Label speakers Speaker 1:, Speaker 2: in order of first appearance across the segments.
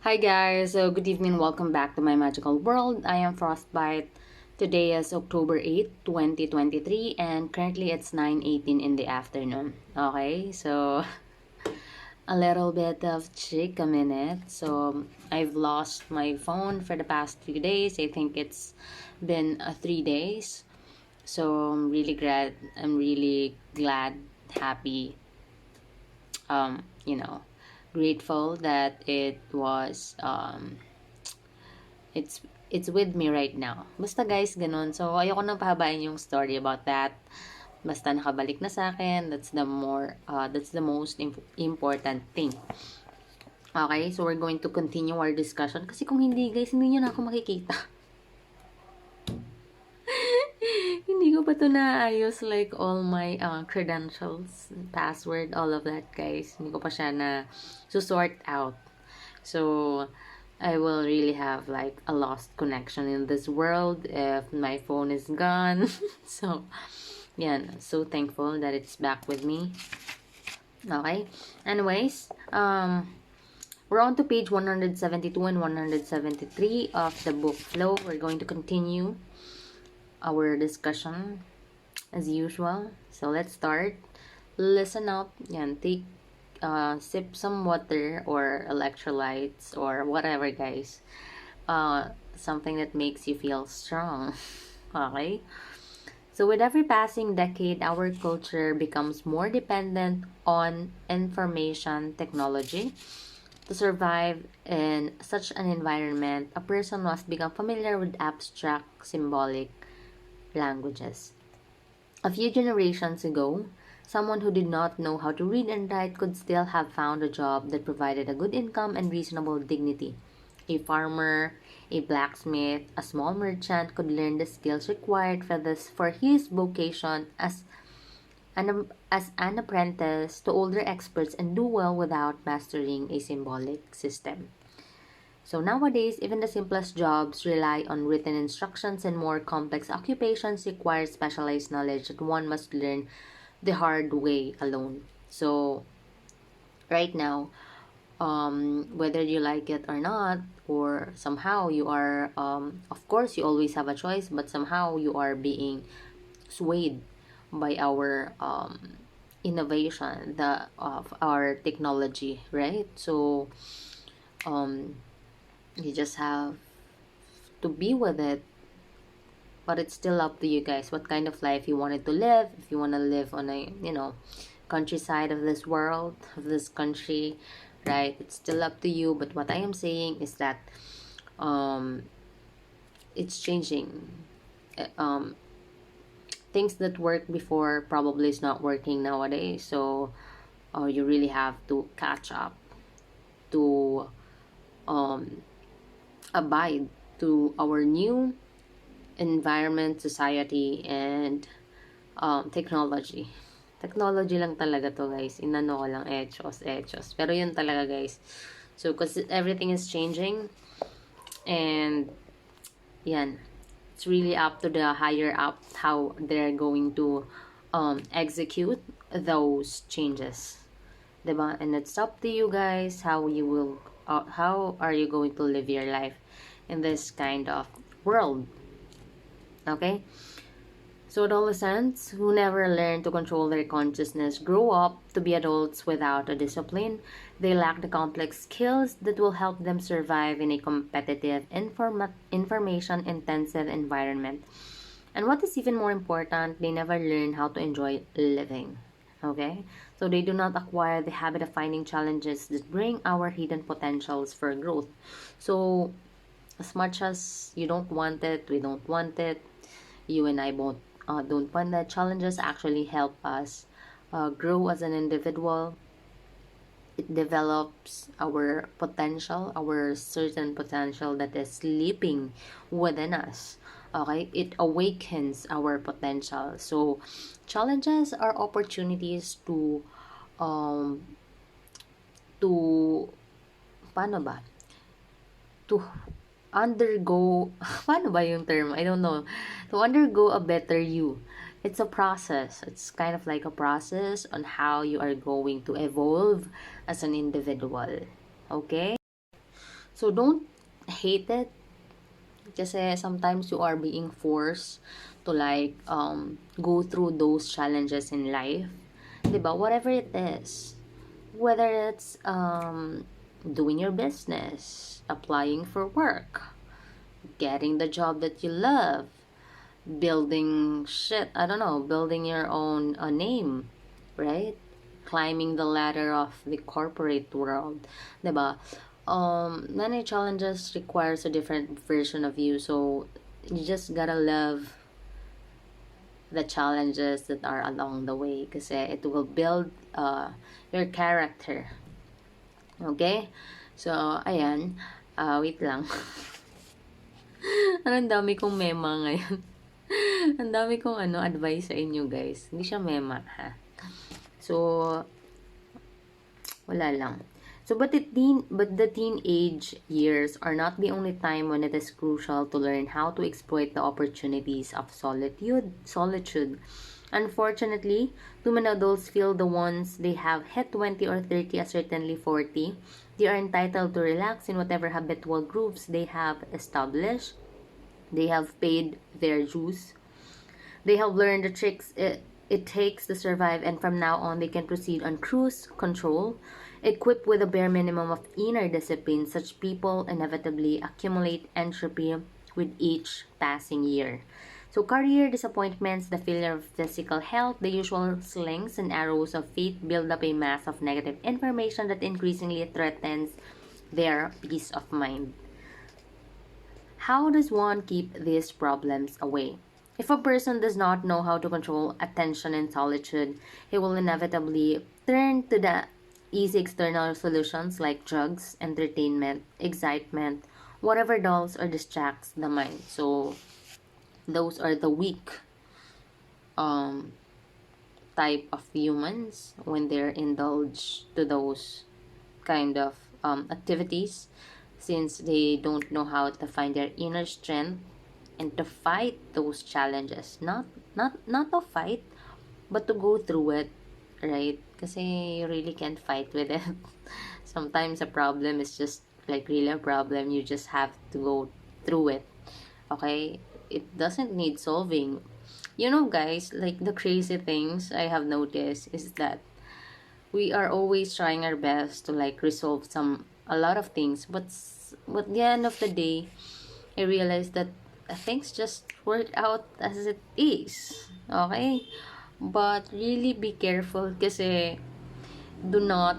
Speaker 1: Hi guys, so good evening, welcome back to my magical world. I am Frostbite. Today is October 8, 2023 and currently it's 9:18 in the afternoon. Okay, so a little bit of chick a minute. So I've lost my phone for the past few days. I think it's been 3 days. So I'm really glad, happy, um, you know, grateful that it's it's with me right now. Basta guys, ganun. So, ayoko nang pahabain yung story about that. Basta nakabalik na sa akin, that's the most important thing. Okay, so we're going to continue our discussion. Kasi kung hindi guys, hindi nyo na ako makikita. Hindi ko pa to naayos, like all my credentials, password, all of that guys. Hindi ko pa siya na sort out. So, I will really have like a lost connection in this world if my phone is gone. So, yeah, so thankful that it's back with me. Okay. Anyways, we're on to page 172 and 173 of the book Flow. We're going to continue our discussion as usual. So let's start. Listen up and take sip some water or electrolytes or whatever, guys. Something that makes you feel strong. Okay? So, with every passing decade, our culture becomes more dependent on information technology. To survive in such an environment, a person must become familiar with abstract, symbolic languages. A few generations ago, someone who did not know how to read and write could still have found a job that provided a good income and reasonable dignity. A farmer, a blacksmith, a small merchant could learn the skills required for his vocation as an apprentice to older experts and do well without mastering a symbolic system. So nowadays, even the simplest jobs rely on written instructions, and more complex occupations require specialized knowledge that one must learn the hard way alone. So right now, whether you like it or not, or somehow you are, of course, you always have a choice, but somehow you are being swayed by our innovation, the of our technology, right? So um, you just have to be with it, but it's still up to you guys what kind of life you wanted to live. If you want to live on a countryside of this world, of this country, right, it's still up to you. But what I am saying is that um it's changing. um Things that worked before probably is not working nowadays, so you really have to catch up to um abide to our new environment, society, and technology. Technology lang talaga to guys. Inano ko lang, echos. Pero yun talaga guys. So, because everything is changing. And, yan. It's really up to the higher up how they're going to execute those changes. Diba? And it's up to you guys how are you going to live your life in this kind of world. Okay? So adolescents who never learn to control their consciousness grow up to be adults without a discipline. They lack the complex skills that will help them survive in a competitive, information-intensive environment. And what is even more important, they never learn how to enjoy living. Okay? So they do not acquire the habit of finding challenges that bring our hidden potentials for growth. So as much as you don't want it, we don't want it, you and I both don't want that. Challenges actually help us grow as an individual. It develops our potential, our certain potential that is sleeping within us. Okay, it awakens our potential. So challenges are opportunities um to paano ba to undergo paano ba yung term? I don't know. To undergo a better you. It's a process. It's kind of like a process on how you are going to evolve as an individual. Okay? So don't hate it, kasi sometimes you are being forced to like go through those challenges in life. 'Di ba? Whatever it is. Whether it's doing your business, applying for work, getting the job that you love, building shit, I don't know, building your own name, right? Climbing the ladder of the corporate world, 'di ba? Many challenges requires a different version of you, so you just gotta love the challenges that are along the way, kasi it will build your character. Okay? So, ayan. Wait lang. Ang dami kong mema ngayon. Ang dami kong advice sa inyo, guys. Hindi siya mema, ha? So, wala lang. So, but the teenage years are not the only time when it is crucial to learn how to exploit the opportunities of solitude. Unfortunately, too many adults feel the ones they have hit 20 or 30, or certainly 40, they are entitled to relax in whatever habitual grooves they have established. They have paid their dues. They have learned the tricks it takes to survive, and from now on, they can proceed on cruise control. Equipped with a bare minimum of inner discipline, such people inevitably accumulate entropy with each passing year. So, career disappointments, the failure of physical health, the usual slings and arrows of fate build up a mass of negative information that increasingly threatens their peace of mind. How does one keep these problems away? If a person does not know how to control attention in solitude, he will inevitably turn to the easy external solutions like drugs, entertainment, excitement, whatever dulls or distracts the mind. So, those are the weak um, type of humans when they're indulged to those kind of activities, since they don't know how to find their inner strength and to fight those challenges, not to fight, but to go through it, right? Kasi you really can't fight with it. Sometimes a problem is just like really a problem, you just have to go through it. Okay, it doesn't need solving. You know, guys, like the crazy things I have noticed is that we are always trying our best to like resolve a lot of things, but at the end of the day, I realized that things just work out as it is. Okay, but really be careful, kasi do not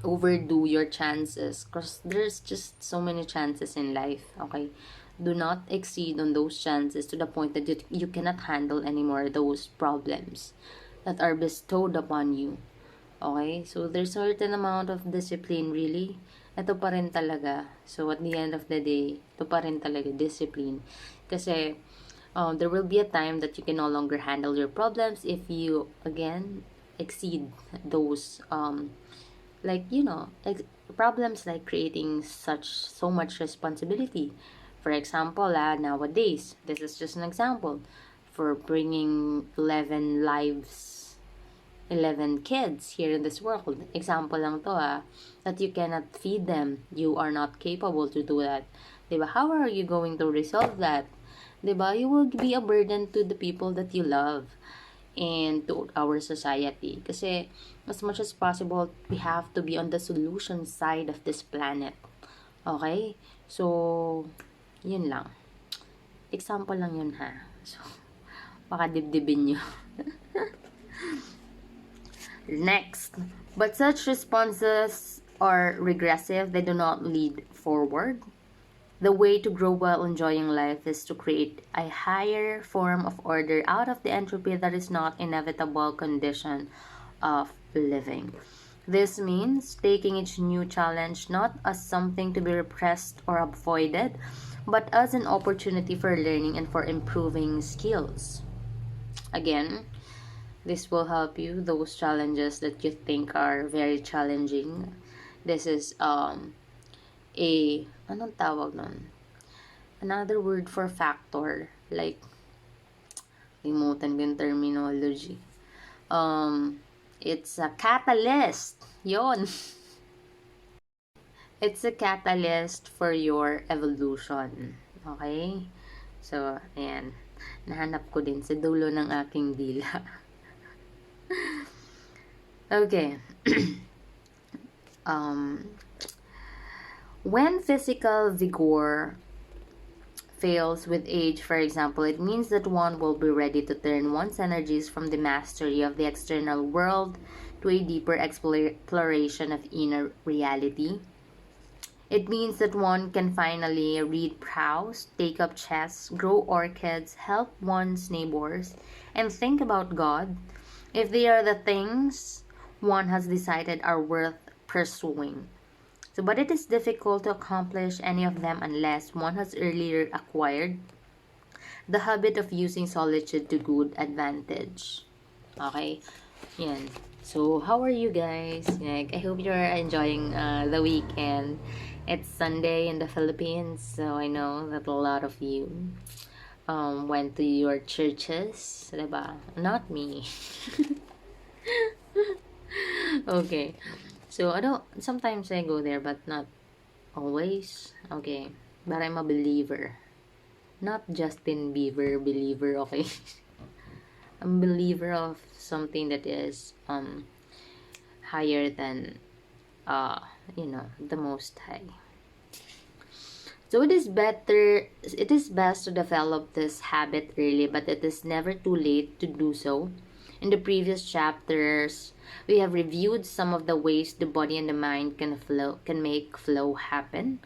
Speaker 1: overdo your chances, because there's just so many chances in life. Okay, do not exceed on those chances to the point that you cannot handle anymore those problems that are bestowed upon you. Okay, so there's a certain amount of discipline, really. Ito pa rin talaga. So at the end of the day, ito pa rin talaga discipline, kasi there will be a time that you can no longer handle your problems if you again exceed those like problems, like creating so much responsibility. For example, nowadays, this is just an example, for bringing 11 lives, 11 kids here in this world. Example lang to, that you cannot feed them. You are not capable to do that. Diba? How are you going to resolve that? Diba? You will be a burden to the people that you love and to our society. Kasi as much as possible, we have to be on the solution side of this planet. Okay? So, yun lang. Example lang yun, ha? So, baka dibdibin nyo. Next. But such responses are regressive. They do not lead forward. The way to grow while enjoying life is to create a higher form of order out of the entropy that is not inevitable condition of living. This means taking each new challenge not as something to be repressed or avoided, but as an opportunity for learning and for improving skills. Again, this will help you, those challenges that you think are very challenging. This is anong tawag nun? Another word for factor, like, limutan ko yung terminology. It's a catalyst. Yon. It's a catalyst for your evolution. Okay? So, ayan. Nahanap ko din sa dulo ng aking dila. Okay. um, when physical vigor fails with age, for example, it means that one will be ready to turn one's energies from the mastery of the external world to a deeper exploration of inner reality. It means that one can finally read prose, take up chess, grow orchids, help one's neighbors, and think about God, if they are the things one has decided are worth pursuing. So, but it is difficult to accomplish any of them unless one has earlier acquired the habit of using solitude to good advantage. Okay? Yan. So, how are you guys? Like, I hope you're enjoying the weekend. It's Sunday in the Philippines, so I know that a lot of you went to your churches, diba? Not me. Okay. So, I don't, sometimes I go there, but not always. Okay. But I'm a believer. Not Justin Bieber believer, okay? I'm a believer of something that is higher than the most high. So it is best to develop this habit early, but it is never too late to do so. In the previous chapters, we have reviewed some of the ways the body and the mind can make flow happen.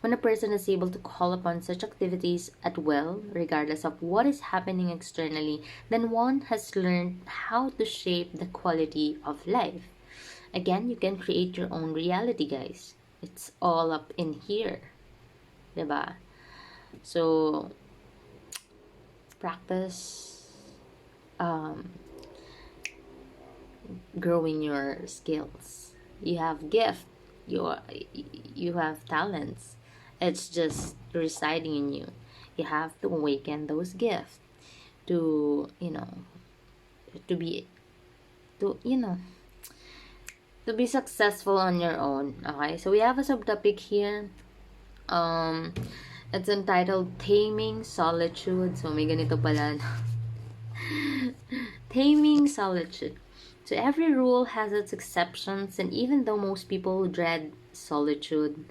Speaker 1: When a person is able to call upon such activities at will, regardless of what is happening externally, then one has learned how to shape the quality of life. Again, you can create your own reality, guys. It's all up in here. Diba? So, practice growing your skills. You have gift. You have talents. It's just residing in you. You have to awaken those gifts to, to be, to, to be successful on your own. Okay? So, we have a subtopic here. It's entitled Taming Solitude. So, may ganito pala. Taming Solitude. So, every rule has its exceptions, and even though most people dread solitude,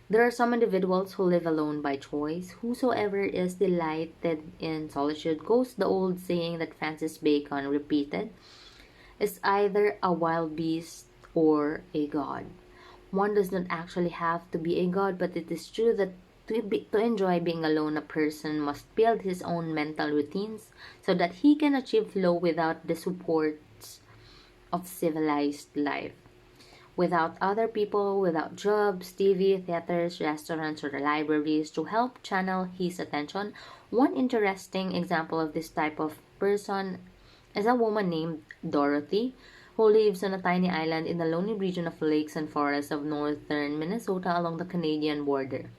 Speaker 1: there are some individuals who live alone by choice. Whosoever is delighted in solitude, goes the old saying that Francis Bacon repeated, is either a wild beast or a god. One does not actually have to be a god, but it is true that to enjoy being alone, a person must build his own mental routines so that he can achieve flow without the supports of civilized life. Without other people, without jobs, TV, theaters, restaurants, or the libraries to help channel his attention. One interesting example of this type of person is a woman named Dorothy, who lives on a tiny island in the lonely region of lakes and forests of northern Minnesota along the Canadian border.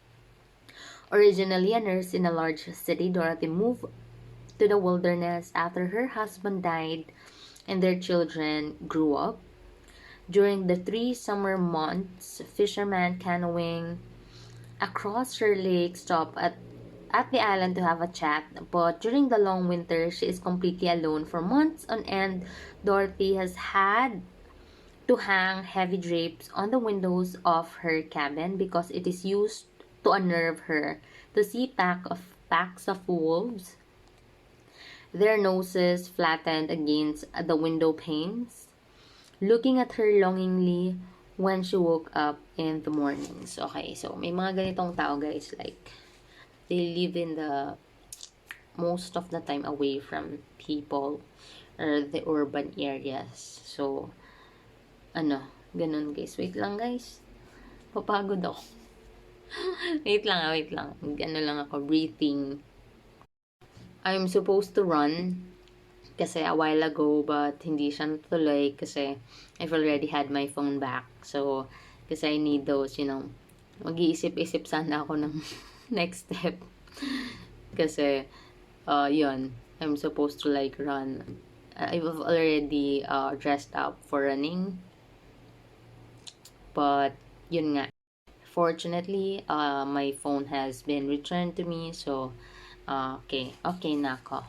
Speaker 1: Originally a nurse in a large city, Dorothy moved to the wilderness after her husband died and their children grew up. During the 3 summer months, fishermen canoeing across her lake stop at the island to have a chat, but during the long winter, she is completely alone. For months on end, Dorothy has had to hang heavy drapes on the windows of her cabin because it is used to unnerve her to see packs of wolves, their noses flattened against the window panes, looking at her longingly when she woke up in the mornings. Okay, so may mga ganitong tao, guys, like they live in the most of the time away from people or the urban areas. So, ganun, guys. Wait lang, guys. Papagod ako. wait lang. Lang ako, breathing. I'm supposed to run kasi a while ago, but hindi siya natuloy kasi I've already had my phone back. So, kasi I need those, mag-iisip-isip sana ako ng next step. Kasi, yun, I'm supposed to like run. I've already dressed up for running. But, yun nga, fortunately, my phone has been returned to me, so okay na ako.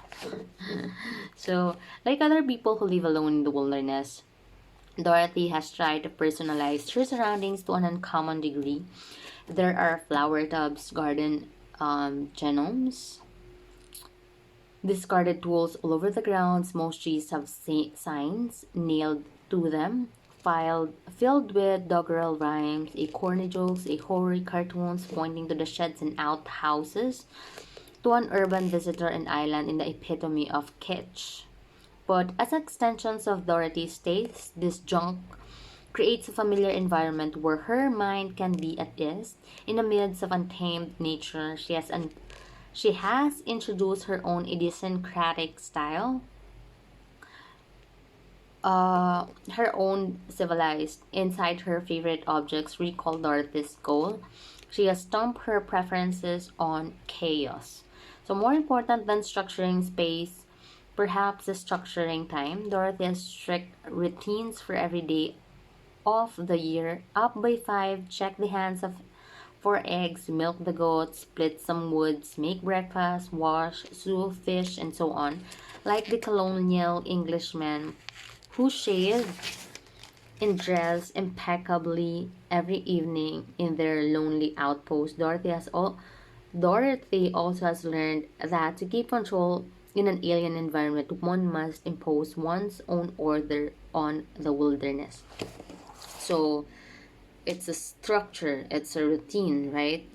Speaker 1: So, like other people who live alone in the wilderness, Dorothy has tried to personalize her surroundings to an uncommon degree. There are flower tubs, garden genomes, discarded tools all over the grounds. Most trees have signs nailed to them, filled with doggerel rhymes, a corny jokes, a horror cartoons pointing to the sheds and outhouses, to an urban visitor and island in the epitome of kitsch. But as extensions of Dorothy's taste, this junk creates a familiar environment where her mind can be at ease. In the midst of untamed nature, she has introduced her own idiosyncratic style, her own civilized. Inside her favorite objects recall Dorothy's goal. She has stumped her preferences on chaos. So more important than structuring space, perhaps is structuring time. Dorothy has strict routines for every day of the year. Up by 5, check the hands of 4 eggs, milk the goats, split some woods, make breakfast, wash, sew fish, and so on. Like the colonial Englishman who shaved and dressed impeccably every evening in their lonely outpost, Dorothy also has learned that to keep control in an alien environment, one must impose one's own order on the wilderness. So it's a structure, it's a routine, right?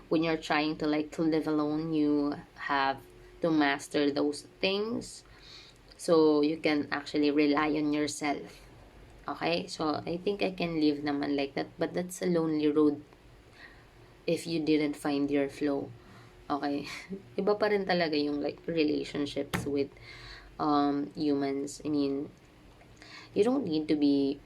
Speaker 1: When you're trying to like to live alone, you have to master those things so you can actually rely on yourself. Okay? So I think I can live naman like that, but that's a lonely road if you didn't find your flow. Okay? Iba pa rin talaga yung like relationships with humans. I mean, you don't need to be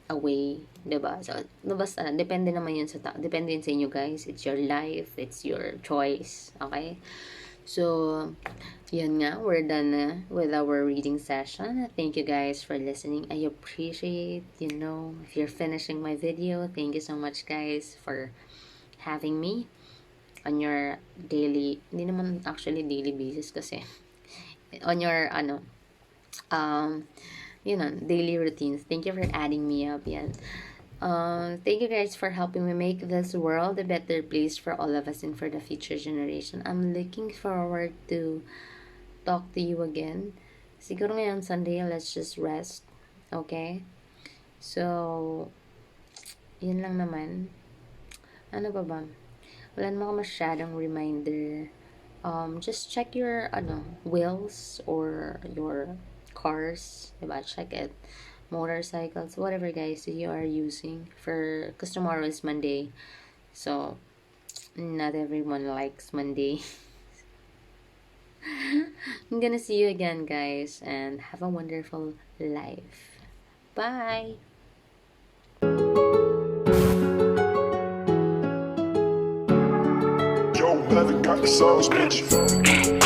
Speaker 1: away, 'di ba? So, basta depende naman 'yun sa depende yun sa inyo, guys. It's your life, it's your choice, okay? So, yun nga, we're done na with our reading session. Thank you guys for listening. I appreciate, if you're finishing my video. Thank you so much, guys, for having me on your daily, hindi naman actually daily basis kasi, on your, daily routines. Thank you for adding me up, yan. Thank you guys for helping me make this world a better place for all of us and for the future generation. I'm looking forward to talk to you again. Siguro ngayon Sunday, let's just rest. Okay? So, yun lang naman. Ano ba ba? Wala naman ako masyadong reminder. Just check your, wheels or your cars. Diba? Check it. Motorcycles, whatever guys you are using, because tomorrow is Monday, so not everyone likes Monday. I'm gonna see you again, guys, and have a wonderful life. Bye.
Speaker 2: Yo, got the sauce, bitch.